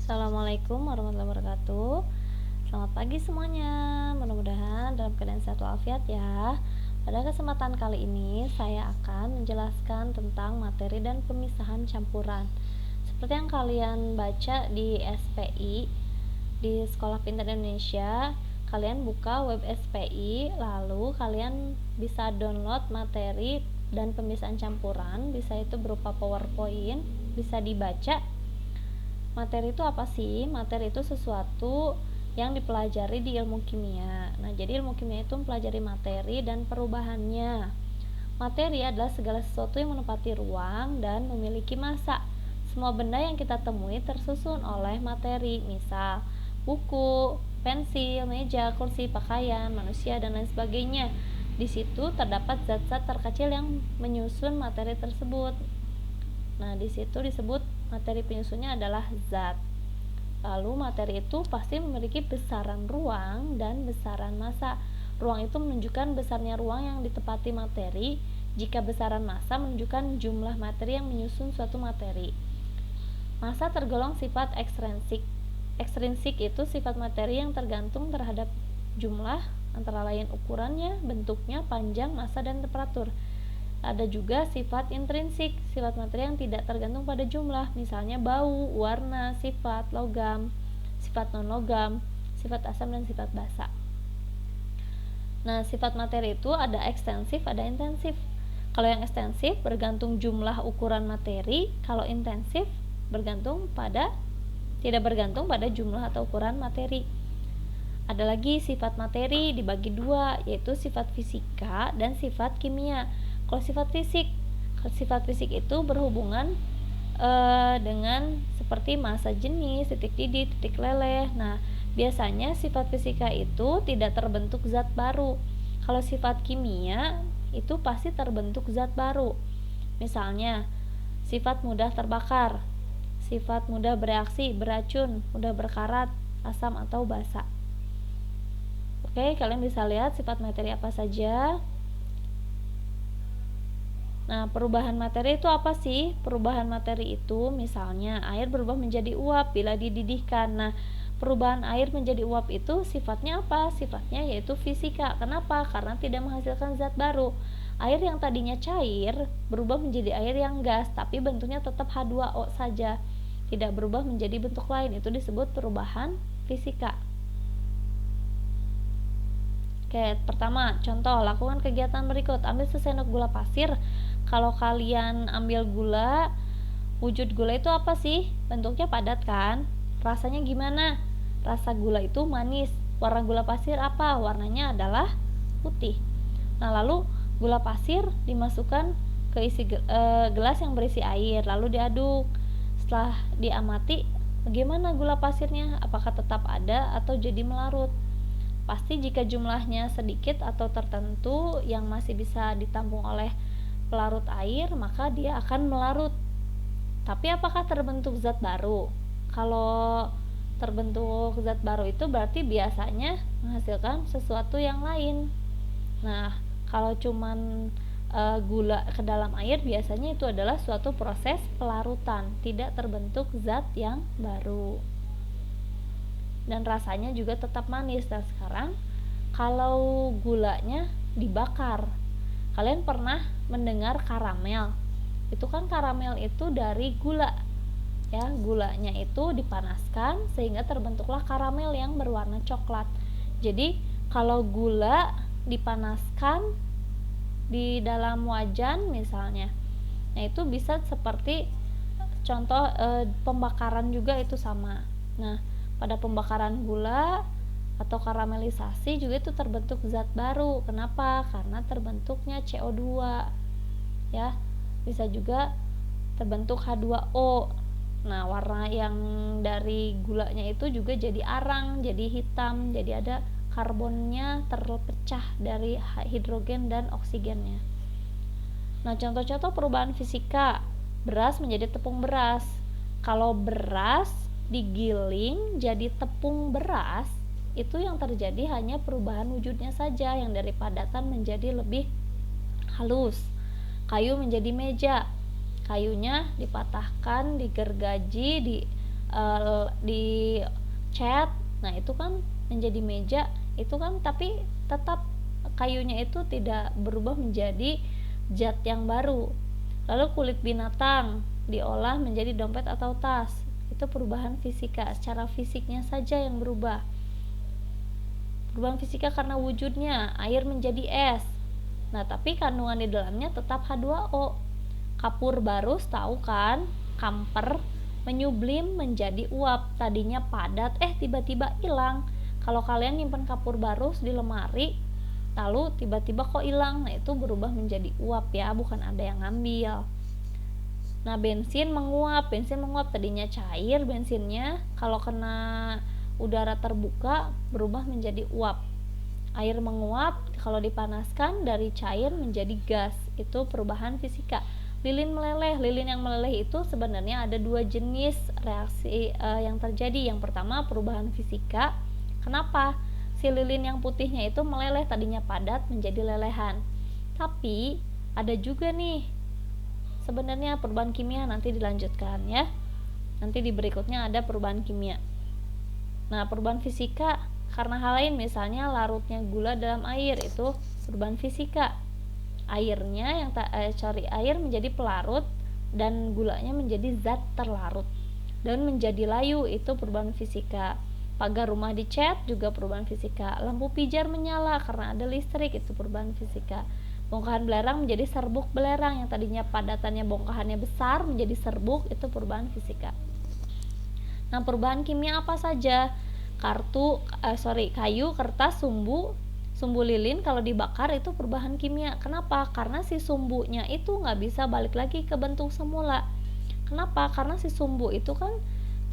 Assalamualaikum warahmatullahi wabarakatuh. Selamat pagi semuanya. Mudah-mudahan dalam keadaan sehat walafiat ya. Pada kesempatan kali ini saya akan menjelaskan tentang materi dan pemisahan campuran. Seperti yang kalian baca di SPI, di Sekolah Pintar Indonesia, kalian buka web SPI, lalu kalian bisa download materi dan pemisahan campuran, bisa itu berupa PowerPoint, bisa dibaca. Materi itu apa sih? Materi itu sesuatu yang dipelajari di ilmu kimia. Nah, jadi ilmu kimia itu mempelajari materi dan perubahannya. Materi adalah segala sesuatu yang menempati ruang dan memiliki massa. Semua benda yang kita temui tersusun oleh materi, misal buku, pensil, meja, kursi, pakaian, manusia, dan lain sebagainya. Di situ terdapat zat-zat terkecil yang menyusun materi tersebut. Nah, di situ disebut materi penyusunnya adalah zat. Lalu materi itu pasti memiliki besaran ruang dan besaran massa. Ruang itu menunjukkan besarnya ruang yang ditempati materi, jika besaran massa menunjukkan jumlah materi yang menyusun suatu materi. Massa tergolong sifat ekstrinsik. Ekstrinsik itu sifat materi yang tergantung terhadap jumlah, antara lain ukurannya, bentuknya, panjang, massa, dan temperatur. Ada juga sifat intrinsik, sifat materi yang tidak tergantung pada jumlah, misalnya bau, warna, sifat logam, sifat non-logam, sifat asam, dan sifat basa. Nah, sifat materi itu ada ekstensif, ada intensif. Kalau yang ekstensif bergantung jumlah ukuran materi, kalau intensif tidak bergantung pada jumlah atau ukuran materi. Ada lagi sifat materi dibagi dua, yaitu sifat fisika dan sifat kimia. Kalau sifat fisik itu berhubungan dengan seperti massa jenis, titik didih, titik leleh. Nah, biasanya sifat fisika itu tidak terbentuk zat baru. Kalau sifat kimia itu pasti terbentuk zat baru. Misalnya, sifat mudah terbakar, sifat mudah bereaksi, beracun, mudah berkarat, asam atau basa. Oke, kalian bisa lihat sifat materi apa saja. Nah, perubahan materi itu apa sih? Perubahan materi itu misalnya air berubah menjadi uap bila dididihkan. Nah, perubahan air menjadi uap itu sifatnya apa? Sifatnya yaitu fisika. Kenapa? Karena tidak menghasilkan zat baru. Air yang tadinya cair berubah menjadi air yang gas, tapi bentuknya tetap H2O saja. Tidak berubah menjadi bentuk lain. Itu disebut perubahan fisika. Oke, pertama, contoh, lakukan kegiatan berikut. Ambil sesendok gula pasir. Kalau kalian ambil gula, wujud gula itu apa sih? Bentuknya padat kan? Rasanya gimana? Rasa gula itu manis. Warna gula pasir apa? Warnanya adalah putih. Nah, lalu gula pasir dimasukkan ke gelas yang berisi air, lalu diaduk. Setelah diamati, bagaimana gula pasirnya? Apakah tetap ada atau jadi melarut? Pasti jika jumlahnya sedikit atau tertentu yang masih bisa ditampung oleh pelarut air, maka dia akan melarut. Tapi apakah terbentuk zat baru? Kalau terbentuk zat baru itu berarti biasanya menghasilkan sesuatu yang lain. Nah, kalau cuman gula ke dalam air, biasanya itu adalah suatu proses pelarutan, tidak terbentuk zat yang baru. Dan rasanya juga tetap manis. Dan sekarang kalau gulanya dibakar, kalian pernah mendengar karamel? Itu kan karamel itu dari gula ya, gulanya itu dipanaskan sehingga terbentuklah karamel yang berwarna coklat. Jadi kalau gula dipanaskan di dalam wajan misalnya, nah itu bisa seperti contoh pembakaran juga itu sama. Nah, pada pembakaran gula atau karamelisasi juga itu terbentuk zat baru. Kenapa? Karena terbentuknya CO2 ya. Bisa juga terbentuk H2O. Nah, warna yang dari gulanya itu juga jadi arang, jadi hitam, jadi ada karbonnya terpecah dari hidrogen dan oksigennya. Nah, contoh-contoh perubahan fisika. Beras menjadi tepung beras. Kalau beras digiling jadi tepung beras, itu yang terjadi hanya perubahan wujudnya saja, yang dari padatan menjadi lebih halus. Kayu menjadi meja, kayunya dipatahkan, digergaji, di cat, nah itu kan menjadi meja, itu kan tapi tetap kayunya itu tidak berubah menjadi zat yang baru. Lalu kulit binatang diolah menjadi dompet atau tas, itu perubahan fisika, secara fisiknya saja yang berubah. Perubahan fisika karena wujudnya, air menjadi es. Nah, tapi kandungan di dalamnya tetap H2O. Kapur barus tahu kan, kamper menyublim menjadi uap, tadinya padat tiba-tiba hilang. Kalau kalian nyimpan kapur barus di lemari lalu tiba-tiba kok hilang, nah itu berubah menjadi uap ya, bukan ada yang ngambil. Nah, bensin menguap tadinya cair bensinnya, kalau kena udara terbuka berubah menjadi uap. Air menguap kalau dipanaskan dari cair menjadi gas, itu perubahan fisika. Lilin meleleh, lilin yang meleleh itu sebenarnya ada dua jenis reaksi yang terjadi. Yang pertama perubahan fisika. Kenapa? Si lilin yang putihnya itu meleleh, tadinya padat menjadi lelehan. Tapi ada juga nih sebenarnya perubahan kimia, nanti dilanjutkan ya. Nanti di berikutnya ada perubahan kimia. Nah, perubahan fisika karena hal lain, misalnya larutnya gula dalam air, itu perubahan fisika. Airnya air menjadi pelarut dan gulanya menjadi zat terlarut dan menjadi layu, itu perubahan fisika. Pagar rumah dicat juga perubahan fisika. Lampu pijar menyala karena ada listrik, itu perubahan fisika. Bongkahan belerang menjadi serbuk belerang, yang tadinya padatannya bongkahannya besar menjadi serbuk, itu perubahan fisika. Nah, perubahan kimia apa saja? Kayu, kertas, sumbu lilin kalau dibakar itu perubahan kimia. Kenapa? Karena si sumbunya itu nggak bisa balik lagi ke bentuk semula. Kenapa? Karena si sumbu itu kan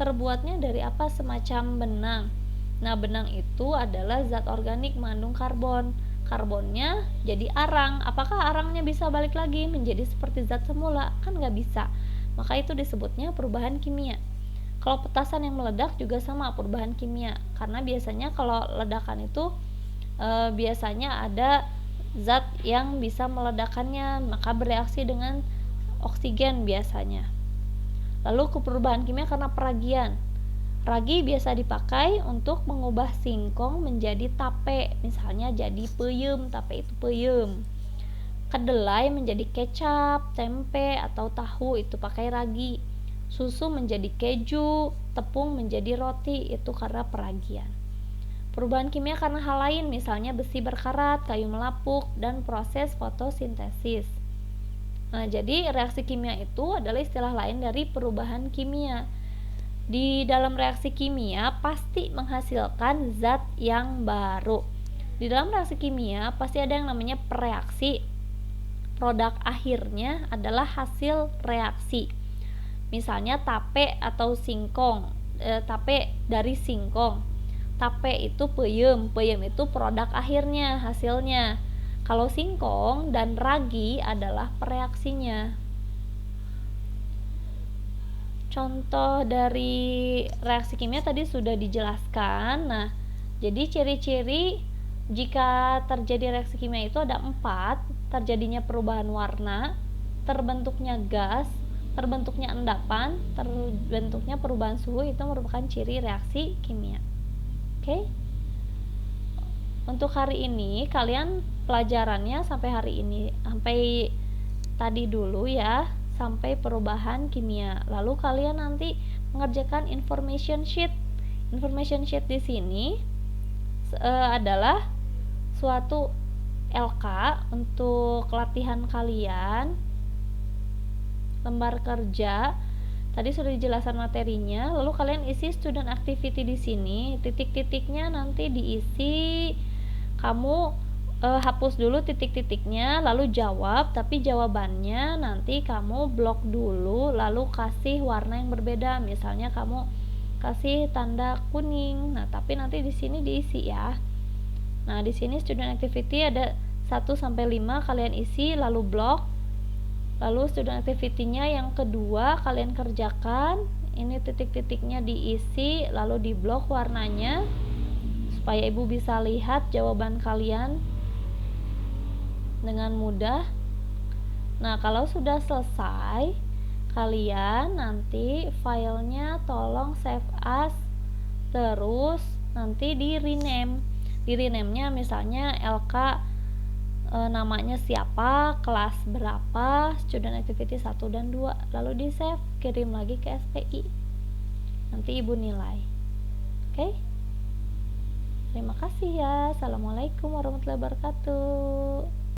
terbuatnya dari apa? Semacam benang. Nah, benang itu adalah zat organik mengandung karbon. Karbonnya jadi arang. Apakah arangnya bisa balik lagi menjadi seperti zat semula? Kan nggak bisa. Maka itu disebutnya perubahan kimia. Kalau petasan yang meledak juga sama, perubahan kimia. Karena biasanya kalau ledakan itu biasanya ada zat yang bisa meledakannya, maka bereaksi dengan oksigen biasanya. Lalu perubahan kimia karena peragian. Ragi biasa dipakai untuk mengubah singkong menjadi tape, misalnya jadi peyem, tape itu peyem. Kedelai menjadi kecap, tempe atau tahu, itu pakai ragi. Susu menjadi keju, tepung menjadi roti, itu karena peragian. Perubahan kimia karena hal lain, misalnya besi berkarat, kayu melapuk, dan proses fotosintesis. Nah, jadi reaksi kimia itu adalah istilah lain dari perubahan kimia. Di dalam reaksi kimia pasti menghasilkan zat yang baru. Di dalam reaksi kimia pasti ada yang namanya pereaksi. Produk akhirnya adalah hasil reaksi. Misalnya tape atau singkong, tape dari singkong. Tape itu peyem itu produk akhirnya, hasilnya. Kalau singkong dan ragi adalah pereaksinya. Contoh dari reaksi kimia tadi sudah dijelaskan. Nah, jadi ciri-ciri jika terjadi reaksi kimia itu ada 4. Terjadinya perubahan warna, terbentuknya gas, terbentuknya endapan, terbentuknya perubahan suhu, itu merupakan ciri reaksi kimia. Oke. Untuk hari ini kalian pelajarannya sampai tadi dulu ya, sampai perubahan kimia. Lalu kalian nanti mengerjakan information sheet. Information sheet di sini adalah suatu LK untuk latihan kalian, lembar kerja. Tadi sudah dijelaskan materinya, lalu kalian isi student activity di sini. Titik-titiknya nanti diisi. Kamu hapus dulu titik-titiknya, lalu jawab, tapi jawabannya nanti kamu blok dulu, lalu kasih warna yang berbeda. Misalnya kamu kasih tanda kuning. Nah, tapi nanti di sini diisi ya. Nah, di sini student activity ada 1 sampai 5 kalian isi lalu blok. Lalu student activity-nya yang kedua kalian kerjakan. Ini titik-titiknya diisi lalu di blok warnanya supaya ibu bisa lihat jawaban kalian dengan mudah. Nah, kalau sudah selesai, Kalian nanti filenya tolong save as, terus nanti di rename. Di rename-nya misalnya LK namanya siapa, kelas berapa, student activity 1 dan 2, lalu di save, kirim lagi ke SPI, nanti ibu nilai. Oke? Terima kasih ya. Assalamualaikum warahmatullahi wabarakatuh.